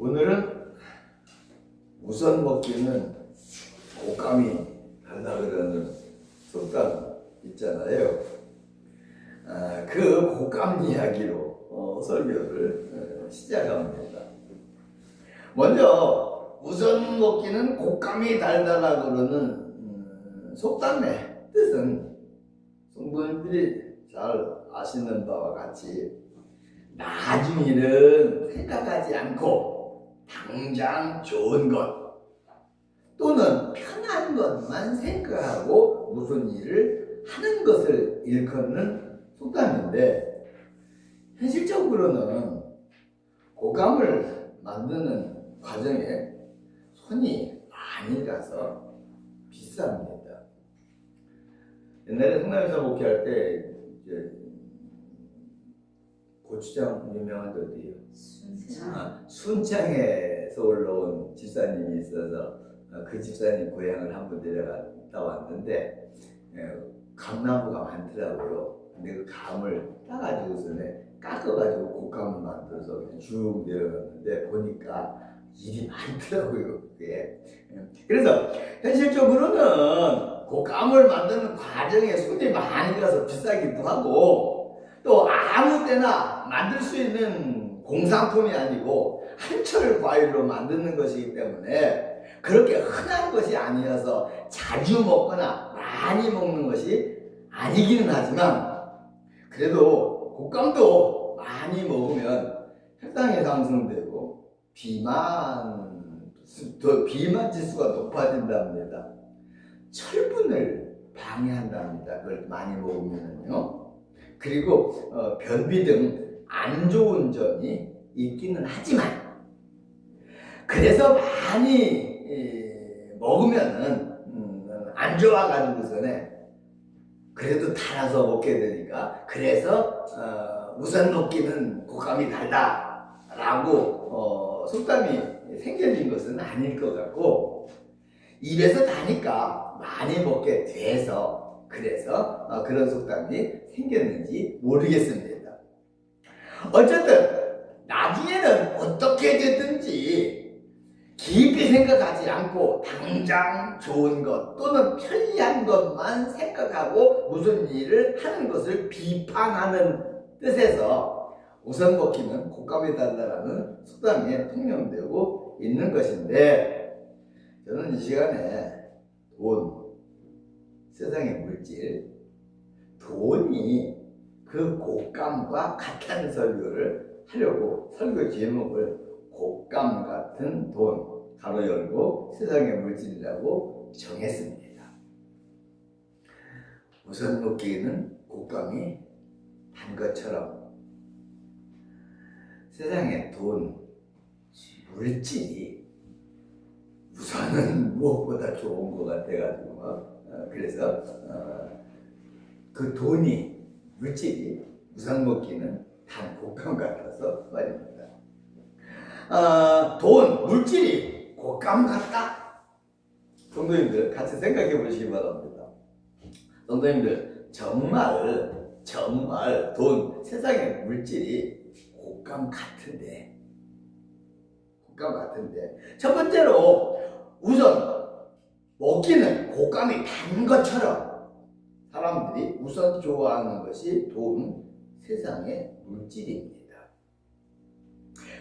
오늘은 우선 먹기는 곶감이 달라 그러는 속담 있잖아요. 그 곶감 이야기로 설교를 시작합니다. 먼저 우선 먹기는 곶감이 달달하 그러는 속담의 뜻은 성도님들이 잘 아시는 바와 같이 나중 일은 생각하지 않고 당장 좋은 것 또는 편한 것만 생각하고 무슨 일을 하는 것을 일컫는 속담인데, 현실적으로는 곶감을 만드는 과정에 손이 많이 가서 비쌉니다. 옛날에 성남에서 목회할 때 이제 고추장 유명한 데 어디예요? 순창에서 올라온 집사님이 있어서 그 집사님 고향을 한번 내려갔다 왔는데 감나무가 많더라고요. 근데 그 감을 따가지고서는 깎아가지고 곶감을 만들어서 그냥 쭉 내려갔는데 보니까 일이 많더라고요. 그게. 그래서 현실적으로는 곶감을 만드는 과정에 손이 많이 가서 비싸기도 하고, 또 아무 때나 만들 수 있는 공산품이 아니고 한철 과일로 만드는 것이기 때문에 그렇게 흔한 것이 아니어서 자주 먹거나 많이 먹는 것이 아니기는 하지만, 그래도 곶감도 많이 먹으면 혈당이 상승되고 비만 지수가 높아진답니다. 철분을 방해한답니다. 그걸 많이 먹으면요. 그리고 변비 등 안 좋은 점이 있기는 하지만, 그래서 많이 먹으면은 안 좋아가지고서는 그래도 달아서 먹게 되니까, 그래서 우선 먹기는 곶감이 달다라고 속담이 생겨진 것은 아닐 것 같고, 입에서 다니까 많이 먹게 돼서 그래서 그런 속담이 생겼는지 모르겠습니다. 어쨌든 나중에는 어떻게 되든지 깊이 생각하지 않고 당장 좋은 것 또는 편리한 것만 생각하고 무슨 일을 하는 것을 비판하는 뜻에서 우선 먹기는 곶감이 달다라는 속담에 통용되고 있는 것인데, 저는 이 시간에 돈, 세상의 물질, 돈이 그 곶감과 같다는 설교를 하려고 설교 제목을 곶감 같은 돈 가로 열고 세상의 물질이라고 정했습니다. 우선 먹기는 곶감이 단 것처럼 세상의 돈, 물질이 우선은 무엇보다 좋은 것 같아가지고 그래서 그 돈이, 물질이 우선 먹기는 단 곶감 같아서 말입니다. 돈, 물질이 곶감 같다? 성도님들 같이 생각해 보시기 바랍니다. 성도님들 정말 돈, 세상의 물질이 곶감 같은데 첫 번째로 우선 먹기는 곶감이 단 것처럼 사람들이 우선 좋아하는 것이 돈, 세상의 물질입니다.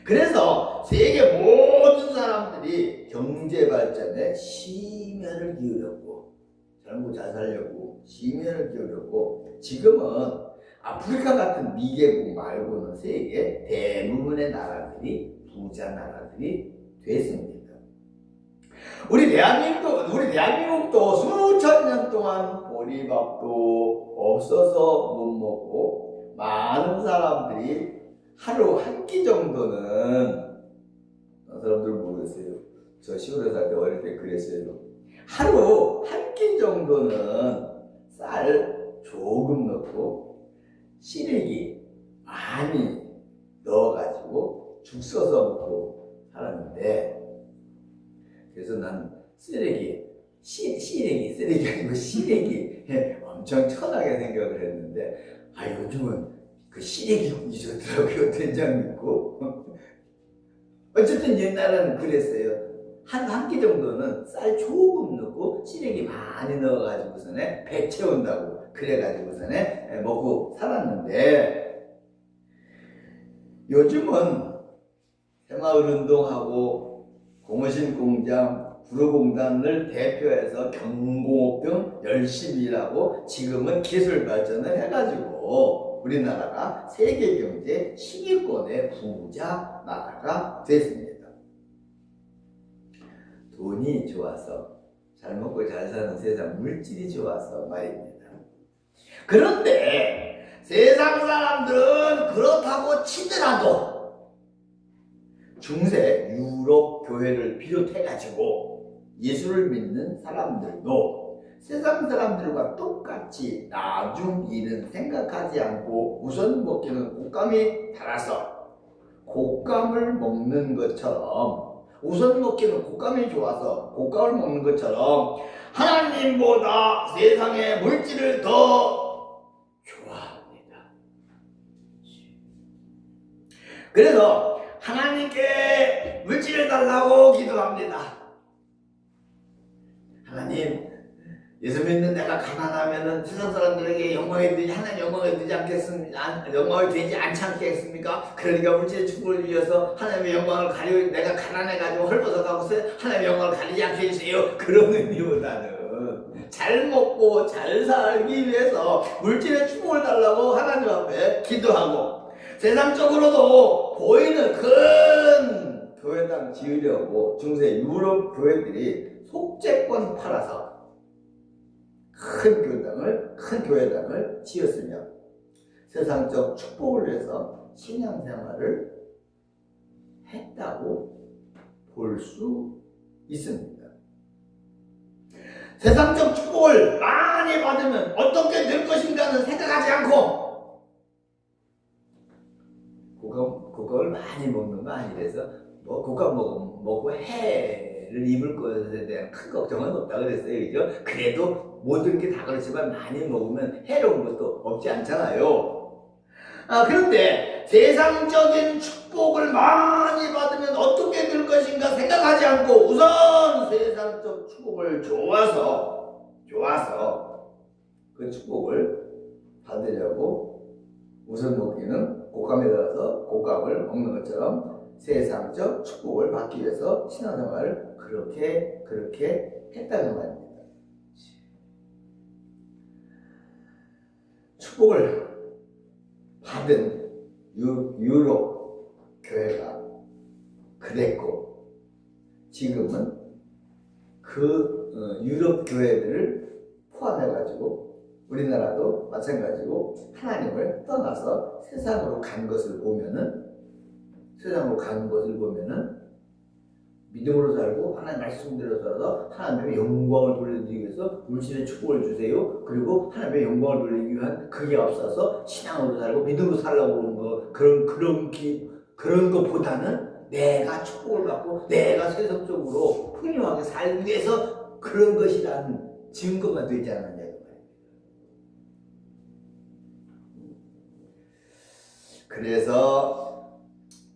그래서 세계 모든 사람들이 경제 발전에 심혈을 기울였고, 젊고 잘 살려고 심혈을 기울였고, 지금은 아프리카 같은 미개국 말고는 세계 대부분의 나라들이 부자 나라들이 됐습니다. 우리 대한민국도 수천 년 동안 보리밥도 없어서 못 먹고, 많은 사람들이 하루 한 끼 정도는, 사람들 모르겠어요. 저 시골에 살 때 어릴 때 그랬어요. 하루 한 끼 정도는 쌀 조금 넣고 시래기 많이 넣어가지고 죽 써서 먹고 살았는데, 그래서 난 시래기 아니고 시래기 엄청 천하게 생각을 했는데, 요즘은 그 시래기국이 좋더라고요. 된장 넣고 어쨌든 옛날에는 그랬어요. 한 끼 정도는 쌀 조금 넣고 시래기 많이 넣어가지고서는 배 채운다고 그래가지고서는 먹고 살았는데, 요즘은 새마을운동하고 공허신공장, 구로공단을 대표해서 경공업등 열심히 일하고 지금은 기술 발전을 해가지고 우리나라가 세계경제 10위권의 부자 나라가 됐습니다. 돈이 좋아서, 잘 먹고 잘 사는 세상, 물질이 좋아서 말입니다. 그런데 세상 사람들은 그렇다고 치더라도 중세 유럽 교회를 비롯해가지고 예수를 믿는 사람들도 세상 사람들과 똑같이 나중 일은 생각하지 않고 우선 먹기는 곶감이 달아서 곶감을 먹는 것처럼, 우선 먹기는 곶감이 좋아서 곶감을 먹는 것처럼 하나님보다 세상의 물질을 더 좋아합니다. 그래서 하나님께 물질을 달라고 기도합니다. 하나님, 예수 믿는 내가 가난하면은 세상 사람들에게 영광이 되지, 하나님 영광이 되지 않겠습니까? 영광이 되지 않지 않겠습니까? 그러니까 물질의 축복을 주셔서 하나님의 영광을 가리고, 내가 가난해가지고 헐벗어가고 하나님의 영광을 가리지 않게 해주세요. 그런 의미보다는 잘 먹고 잘 살기 위해서 물질의 축복을 달라고 하나님 앞에 기도하고, 세상적으로도 보이는 큰 교회당 지으려고 중세 유럽 교회들이 속죄권 팔아서 큰 교회당을 지었으며 세상적 축복을 위해서 신앙생활을 했다고 볼 수 있습니다. 세상적 축복을 많이 받으면 어떻게 될 것인가는 생각하지 않고 곶감을 많이 먹는 거 아니라서 곶감 먹고 해를 입을 것에 대한 큰 걱정은 없다 그랬어요. 그죠? 그래도 모든 게 다 그렇지만 많이 먹으면 해로운 것도 없지 않잖아요. 그런데 세상적인 축복을 많이 받으면 어떻게 될 것인가 생각하지 않고 우선 세상적 축복을 좋아서 그 축복을 받으려고 우선 먹기는 곶감에 들어서 곶감을 먹는 것처럼 세상적 축복을 받기 위해서 신앙생활을 그렇게 했다는 말입니다. 축복을 받은 유럽 교회가 그랬고, 지금은 그 유럽 교회들을 포함해가지고 우리나라도 마찬가지고 하나님을 떠나서 세상으로 간 것을 보면은 믿음으로 살고 하나님 말씀대로 살아서 하나님의 영광을 돌리기 위해서 물질의 축복을 주세요. 그리고 하나님의 영광을 돌리기 위한 그게 앞서서 신앙으로 살고 믿음으로 살라고 하는 거, 그런 것보다는 내가 축복을 받고 내가 세상적으로 풍요하게 살기 위해서 그런 것이라는 증거가 되지 않느냐. 그래서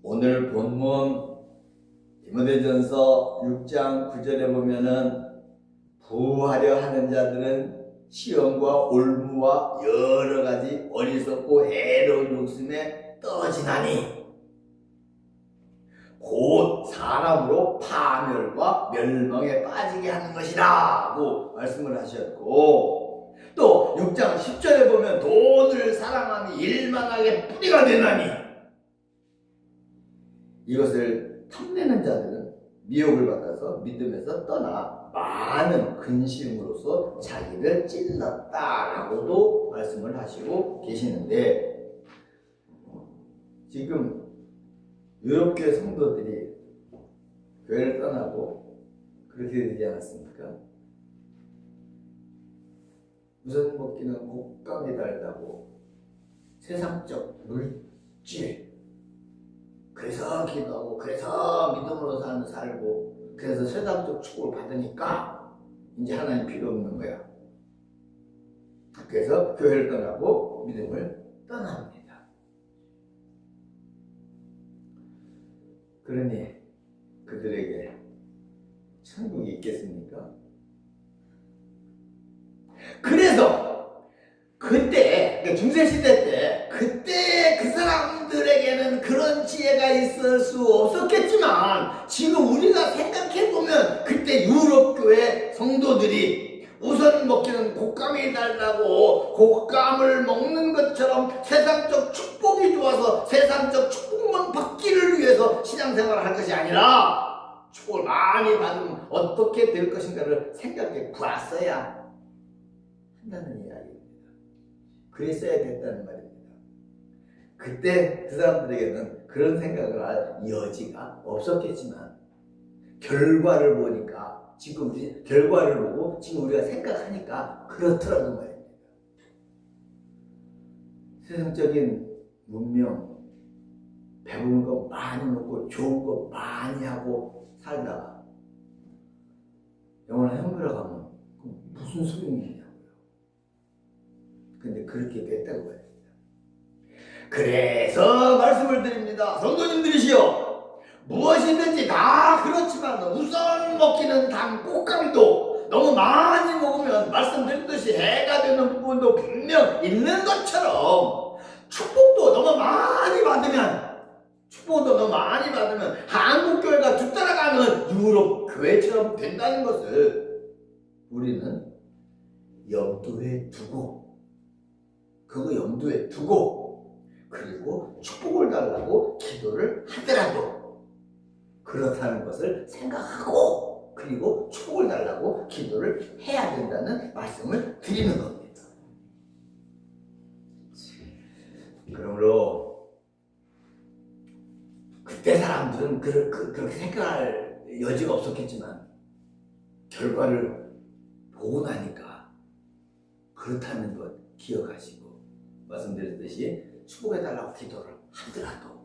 오늘 본문 디모데전서 6장 9절에 보면은 부하려 하는 자들은 시험과 올무와 여러 가지 어리석고 해로운 욕심에 떨어지나니 곧 사람으로 파멸과 멸망에 빠지게 하는 것이라고 말씀을 하셨고, 또 6장 10절에 보면 돈을 사랑하니 일만하게 뿌리가 되나니 이것을 탐내는 자들은 미혹을 받아서 믿음에서 떠나 많은 근심으로써 자기를 찔렀다라고도 말씀을 하시고 계시는데, 지금 유럽교회 성도들이 교회를 떠나고 그렇게 되지 않았습니까? 우선 먹기는 곶감이 달다고 세상적 물질, 그래서 기도하고 그래서 믿음으로 살고 그래서 세상적 축복을 받으니까 이제 하나님 필요 없는 거야. 그래서 교회를 떠나고 믿음을 떠납니다. 그러니 그들에게 천국이 있겠습니까? 그래서 그때 중세시대 때 그때 그 사람들에게는 그런 지혜가 있을 수 없었겠지만 지금 우리가 생각해보면 그때 유럽교회 성도들이 우선 먹기는 곶감이 달라고 곶감을 먹는 것처럼 세상적 축복이 좋아서 세상적 축복만 받기를 위해서 신앙생활을 할 것이 아니라 축복을 많이 받으면 어떻게 될 것인가를 생각해 보았어야 한다는 이야기입니다. 그랬어야 됐다는 말입니다. 그때 그 사람들에게는 그런 생각을 할 여지가 없었겠지만 결과를 보니까 지금 우리 결과를 보고 지금 우리가 생각하니까 그렇더라는 말입니다. 세상적인 문명, 배부른 거 많이 먹고 좋은 거 많이 하고 살다가 영원한 형벌에 가면 무슨 소용이냐고요. 근데 그렇게 됐다고 말입니다. 그래서 말씀을 드립니다. 성도님들이시여, 무엇이든지 다 그렇지만 우선 먹기는 단 곶감도 너무 많이 먹으면 말씀드렸듯이 해가 되는 부분도 분명 있는 것처럼 축복도 너무 많이 받으면 한국교회가 뒤따라가는 유럽 교회처럼 된다는 것을 우리는 염두에 두고 그리고 축복을 달라고 기도를 하더라도 그렇다는 것을 생각하고 그리고 축복을 달라고 기도를 해야 된다는 말씀을 드리는 겁니다. 그러므로 그때 사람들은 그렇게 생각할 여지가 없었겠지만 결과를 보고 나니까 그렇다는 것 기억하시고 말씀드렸듯이 축복해달라고 기도를 하더라도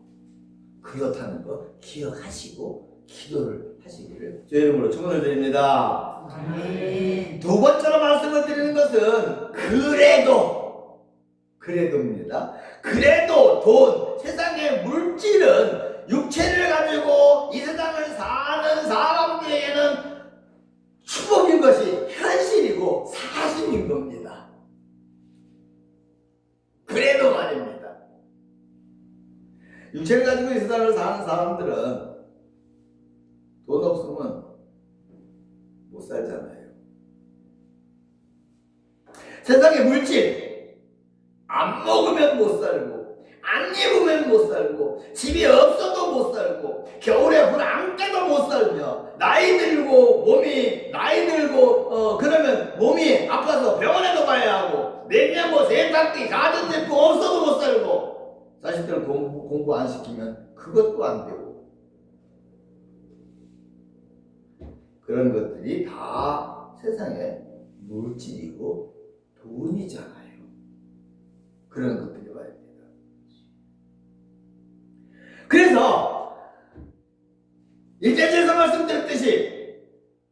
그렇다는 거 기억하시고 기도를 하시기를 주의 이름으로 축원을 드립니다. 아멘. 두 번째로 말씀을 드리는 것은 그래도입니다. 그래도 돈, 세상의 물질은 육체를 가지고 이 세상을 사는 사람들에게는 축복인 것이 현실이고 사실인 겁니다. 그래도 말입니다. 육체를 가지고 이 세상을 사는 사람들은 돈 없으면 못 살잖아요. 세상의 물질 안 먹으면 못 살고 안 입으면 못 살고 집이 없어도 못 살고 겨울에 불 안 떼도 못 살며 나이 들고 그러면 몸이 아파서 병원에도 가야 하고 냉장고 세탁기 가전제품 없어도 못 살고 자식들 공부 안 시키면 그것도 안 되고 그런 것들이 다 세상의 물질이고 돈이잖아요. 그런 것들이 말입니다. 그래서 일대에서 말씀드렸듯이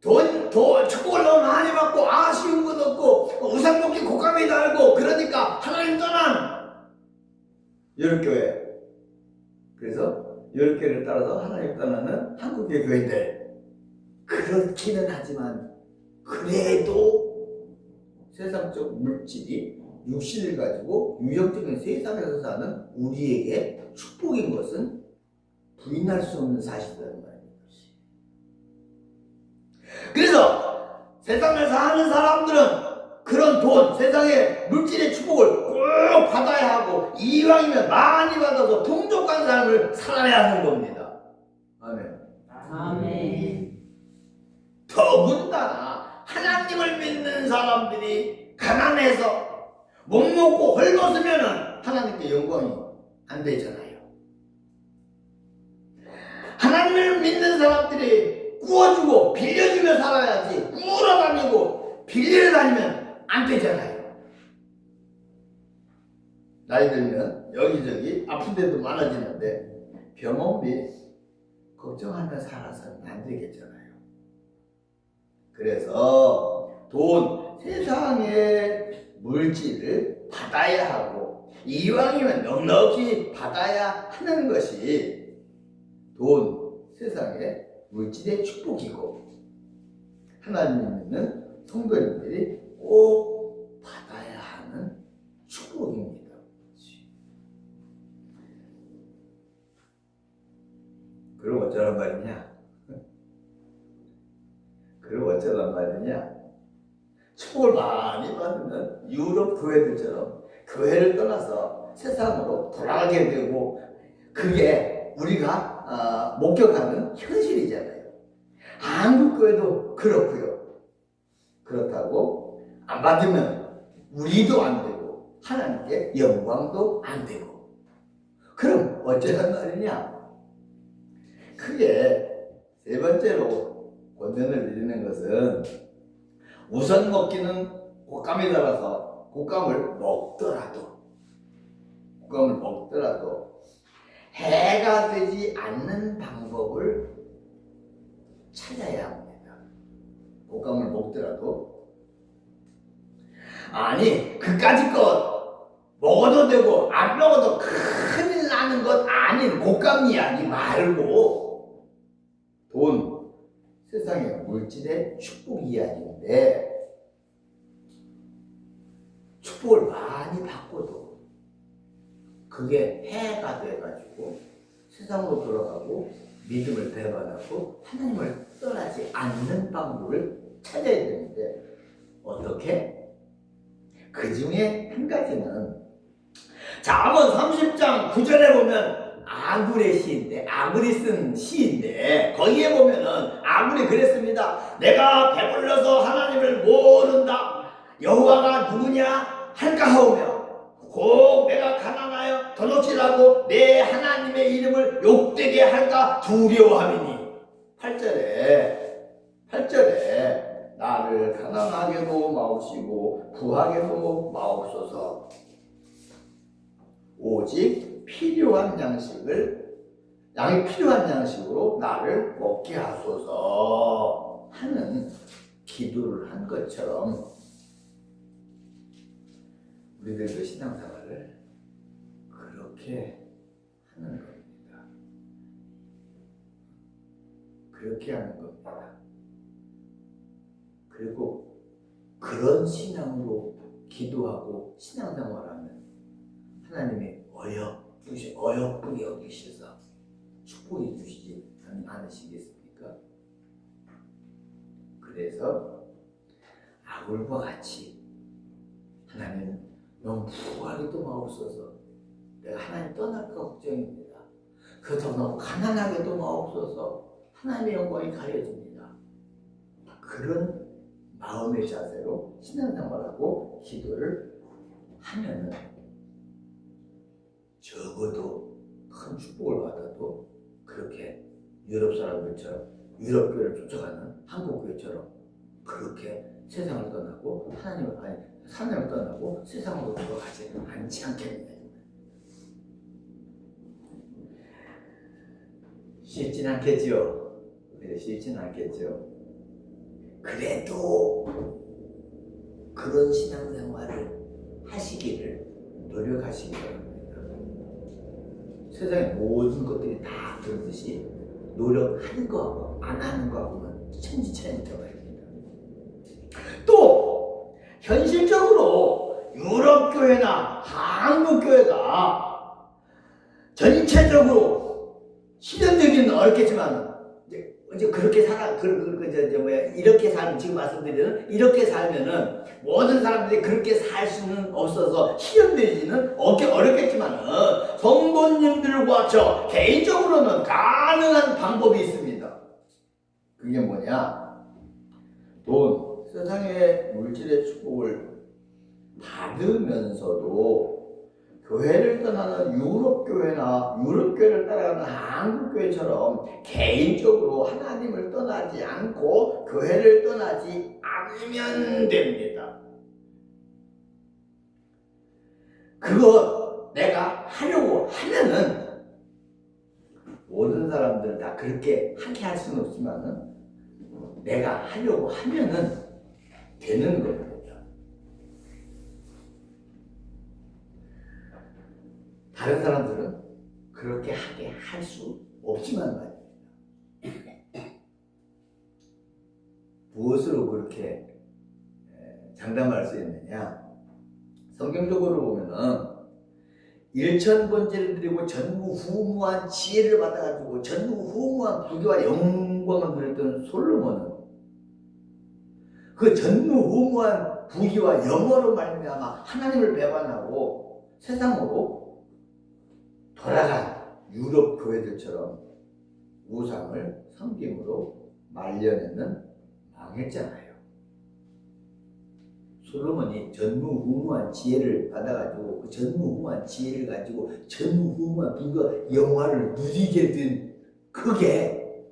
축복을 너무 많이 받고 아쉬운 것 없고 우상 먹기 곶감이 달고 그러니까 하나님 떠난 유럽교회, 그래서 유럽교회를 따라서 하나님 떠나는 한국의 교회인들 그렇기는 하지만 그래도 세상적 물질이 육신을 가지고 유형적인 세상에서 사는 우리에게 축복인 것은 부인할 수 없는 사실이라는 말입니다. 그래서 세상을 사는 사람들은 그런 돈, 세상의 물질의 축복을 꼭 받아야 하고 이왕이면 많이 받아서 풍족한 삶을 살아야 하는 겁니다. 아멘. 아멘. 더군다나 하나님을 믿는 사람들이 가난해서 못 먹고 헐벗으면 하나님께 영광이 안 되잖아요. 하나님을 믿는 사람들이 구워주고 빌려주며 살아야지 꾸러 다니고 빌려 다니면 안 되잖아요. 나이 들면 여기저기 아픈 데도 많아지는데 병원비 걱정하며 살아서는 안 되겠잖아요. 그래서 돈, 세상의 물질을 받아야 하고 이왕이면 넉넉히 받아야 하는 것이 돈, 세상의 물질의 축복이고 하나님 믿는 성도님들이 꼭 받아야 하는 축복입니다. 그럼 어쩌란 말이냐? 그럼 어쩌란 말이냐? 축복을 많이 받으면 유럽 교회들처럼 교회를 떠나서 세상으로 돌아가게 되고 그게 우리가 목격하는 현실이잖아요. 한국 교회도 그렇고요. 그렇다고 안 받으면 우리도 안 되고 하나님께 영광도 안 되고 그럼 어쩌란 말이냐? 크게 세 번째로 권면을 드리는 것은 우선 먹기는 곶감에 따라서 곶감을 먹더라도 해가 되지 않는 방법을 찾아야 합니다. 곶감을 먹더라도 아니 그까짓 것 먹어도 되고 안 먹어도 큰일 나는 것 아닌 곶감 이야기 말고 돈, 세상의 물질의 축복 이야기인데 축복을 많이 받고도 그게 해가 돼가지고 세상으로 돌아가고 믿음을 배반하고 하나님을 떠나지 않는 방법을 찾아야 되는데 어떻게? 그 중에 한 가지는 잠언 30장 9절에 보면 아굴의 시인데 아굴이 쓴 시인데 거기에 보면은 아굴이 그랬습니다. 내가 배불러서 하나님을 모른다. 여호와가 누구냐 할까 하오며 곧 내가 가난하여 더놓치라고 내 하나님의 이름을 욕되게 할까 두려워함이니 8절에 나를 가난하게도 마옵시고 부하게도 마옵소서 오직 필요한 양식으로 나를 먹게 하소서 하는 기도를 한 것처럼 우리들도 신앙생활을 그렇게 하는 겁니다. 그렇게 하는 겁니다. 그리고 그런 신앙으로 기도하고 신앙생활하면 하나님이 어여쁘게 여기셔서 축복해 주시지 않으시겠습니까? 그래서 아굴과 같이 하나님 너무 부하게도 마옵소서. 내가 하나님 떠날까 걱정입니다. 그렇다고 너무 가난하게도 마옵소서. 하나님의 영광이 가려집니다. 그런 마음의 자세로 신앙생활하고 기도를 하면은 적어도 큰 축복을 받아도 그렇게 유럽 사람들처럼 유럽 교회를 쫓아가는 한국 교회처럼 그렇게 세상을 떠나고 하나님을 떠나고 세상으로 돌아가지 않지 않겠느냐. 쉽진 않겠죠. 쉽진 않겠죠. 그래도 그런 신앙생활을 하시기를 노력하시기 바랍니다. 세상의 모든 것들이 다 그렇듯이 노력하는 거하고 안 하는 거하고는 천지차이가 있습니다. 또 현실적으로 유럽 교회나 한국 교회가 전체적으로 실현되기는 어렵겠지만 이제 그렇게 이렇게 살면 지금 말씀드리는 이렇게 살면은 모든 사람들이 그렇게 살 수는 없어서 실현되지는 어렵겠지만은 성도님들과 저 개인적으로는 가능한 방법이 있습니다. 그게 뭐냐? 돈, 세상의 물질의 축복을 받으면서도 교회를 떠나는 유럽교회나 유럽교회를 따라가는 한국교회처럼 개인적으로 하나님을 떠나지 않고 교회를 떠나지 않으면 됩니다. 그거 내가 하려고 하면은 모든 사람들 다 그렇게 하게 할 수는 없지만은 내가 하려고 하면은 되는 겁니다. 다른 사람들은 그렇게 하게 할 수 없지만 말입니다. 무엇으로 그렇게 장담할 수 있느냐? 성경적으로 보면은 일천번제를 드리고 전무후무한 지혜를 받아가지고 전무후무한 부귀와 영광을 누렸던 솔로몬은 그 전무후무한 부귀와 영어로 말미암아 하나님을 배반하고 세상으로 돌아간 유럽 교회들처럼 우상을 섬김으로 말년에는 망했잖아요. 솔로몬이 전무후무한 지혜를 받아가지고 그 전무후무한 지혜를 가지고 전무후무한 부귀와 영화를 누리게 된 그게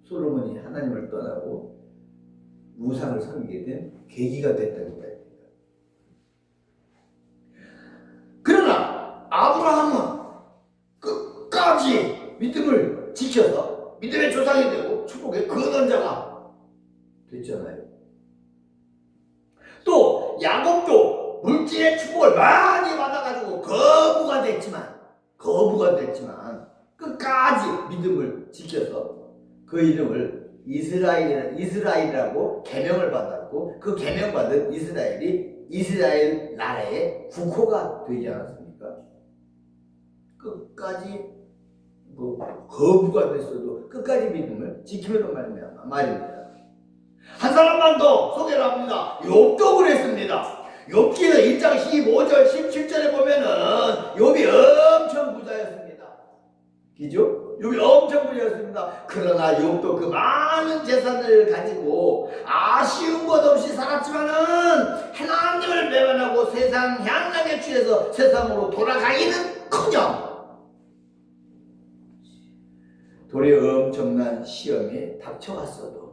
솔로몬이 하나님을 떠나고 우상을 섬기게 된 계기가 됐다는 거예요. 그러나 아브라함은 끝까지 믿음을 지켜서 믿음의 조상이 되고 축복의 근원자가 됐잖아요. 또 야곱도 물질의 축복을 많이 받아가지고 거부가 됐지만 끝까지 믿음을 지켜서 그 이름을 이스라엘이라고 계명을 받았고 그 계명받은 이스라엘이 이스라엘 나라의 국호가 되지 않았습니까? 끝까지 거부가 됐어도 끝까지 믿음을 지키면 말입니다. 한 사람만 더 소개를 합니다. 욥도 그랬습니다. 욥기는 1장 15절 17절에 보면은 욥이 엄청 부자였습니다. 그죠? 욥이 엄청 부자였습니다. 그러나 욥도 그 많은 재산을 가지고 아쉬운 것 없이 살았지만은 하나님을 배반하고 세상 향락에 취해서 세상으로 돌아가기는커녕 도리어 엄청난 시험에 닥쳐왔어도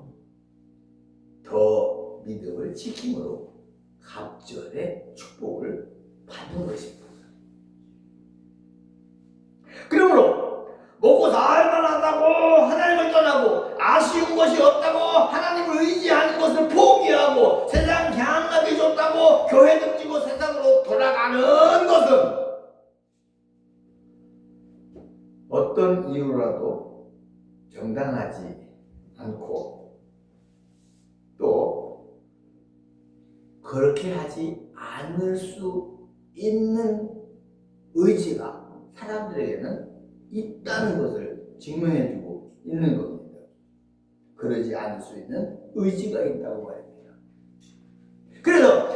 더 믿음을 지킴으로 갑절의 축복을 받는 것입니다. 그러므로 먹고 살만하다고 하나님을 떠나고 아쉬운 것이 없다고 하나님을 의지하는 것을 포기하고 세상 향락이 좋다고 교회 등지고 세상으로 돌아가는 것은 어떤 이유라도 정당하지 않고 또 그렇게 하지 않을 수 있는 의지가 사람들에게는 있다는 것을 증명해주고 있는 겁니다. 그러지 않을 수 있는 의지가 있다고 말입니다. 그래서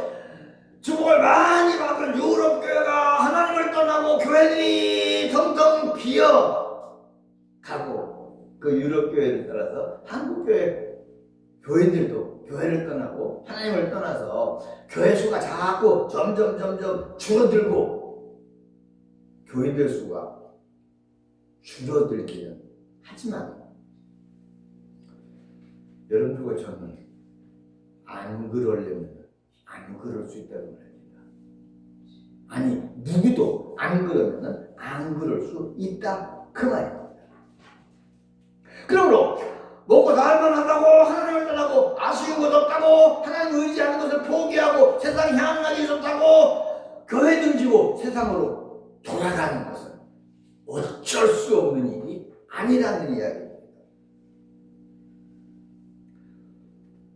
축복을 많이 받은 유럽 교회가 하나님을 떠나고 교회들이 텅텅 비어 가고 그 유럽 교회를 따라서 한국 교회들도 교회를 떠나고 하나님을 떠나서 교회 수가 자꾸 점점 줄어들고 교인들 수가 줄어들기는 하지만 여러분들과 저는 안 그러려면 안 그럴 수 있다고 말합니다. 아니 누구도 안 그러면 안 그럴 수 있다 그 말입니다. 그러므로 먹고 살만하다고 하나님을 떠나고 아쉬운 것 없다고 하나님 의지하는 것을 포기하고 세상 향락이 좋다고 교회 등지고 세상으로 돌아가는 것은 어쩔 수 없는 일이 아니라는 이야기입니다.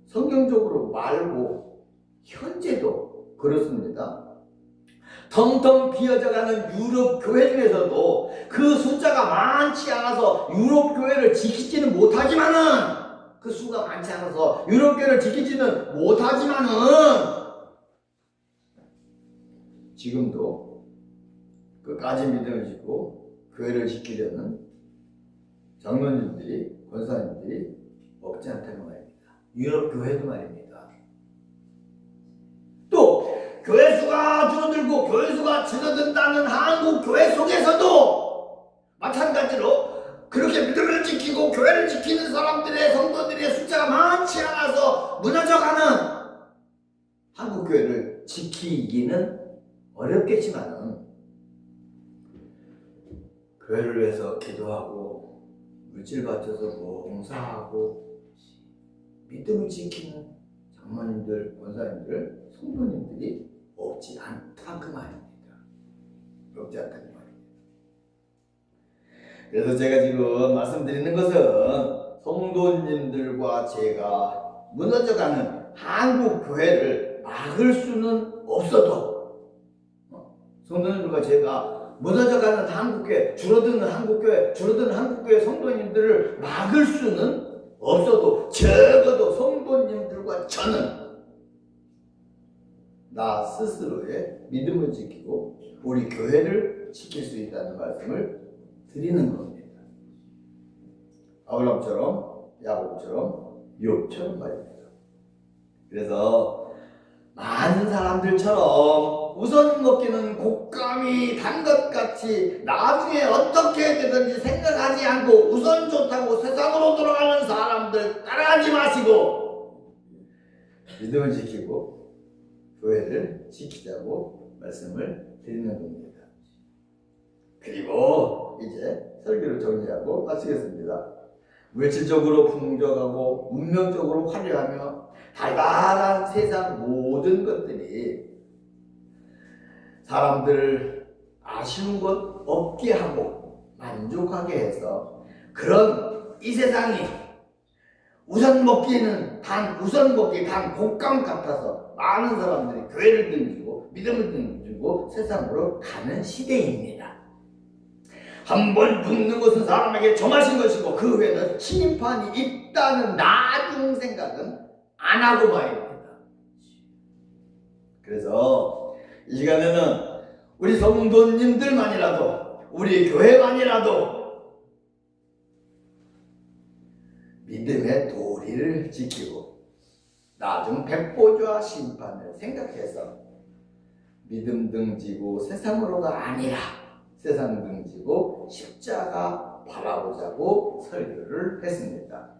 성경적으로 말고 현재도 그렇습니다. 텅텅 비어져가는 유럽 교회 중에서도 그 숫자가 많지 않아서 유럽 교회를 지키지는 못하지만은 그 수가 많지 않아서 유럽 교회를 지키지는 못하지만은 지금도 끝까지 믿음을 짓고 교회를 지키려는 장로님들이 권사님들이 없지 않다는 말입니다. 유럽 교회도 말입니다. 또 교회 수가 줄어들고 교회 수가 줄어든다는 한국 교회 속에서도 마찬가지로 그렇게 믿음을 지키고 교회를 지키는 사람들의 성도들의 숫자가 많지 않아서 무너져가는 한국 교회를 지키기는 어렵겠지만은 교회를 위해서 기도하고 물질 바쳐서 봉사하고 믿음을 지키는 장로님들, 권사님들, 성도님들이 없지 않다 그 말입니다. 없지 않다 그 말입니다. 그래서 제가 지금 말씀드리는 것은 성도님들과 제가 무너져가는 한국 교회를 막을 수는 없어도 성도님들과 제가 무너져가는 한국교회, 줄어드는 한국교회 성도님들을 막을 수는 없어도 적어도 성도님들과 저는 나 스스로의 믿음을 지키고 우리 교회를 지킬 수 있다는 말씀을 드리는 겁니다. 아브라함처럼, 야곱처럼, 욥처럼 말입니다. 그래서 많은 사람들처럼 우선 먹기는 곶감이 단 것 같이 나중에 어떻게 되든지 생각하지 않고 우선 좋다고 세상으로 돌아가는 사람들 따라하지 마시고 믿음을 지키고 교회를 지키자고 말씀을 드리는 겁니다. 그리고 이제 설교를 정리하고 마치겠습니다. 물질적으로 풍족하고 운명적으로 화려하며 달달한 세상 모든 것들이 사람들 아쉬운 것 없게 하고 만족하게 해서 그런 이 세상이 우선 먹기 단 곶감 같아서 많은 사람들이 교회를 등지고 믿음을 등지고 세상으로 가는 시대입니다. 한번 죽는 것은 사람에게 정하신 것이고 그 후에는 심판이 있다는 나중 생각은 안 하고 봐야 됩니다. 그래서 이 시간에는 우리 성도님들만이라도 우리 교회만이라도 믿음의 도리를 지키고 나중 백보좌 심판을 생각해서 믿음 등지고 세상으로가 아니라 세상 등지고 십자가 바라보자고 설교를 했습니다.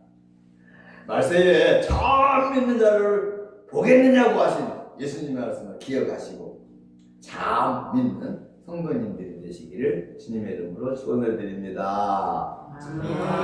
말세에 처음 믿는 자를 보겠느냐고 하신 예수님의 말씀을 기억하시고 참 믿는 성도님들이 되시기를 주님의 이름으로 축원을 드립니다. 아멘.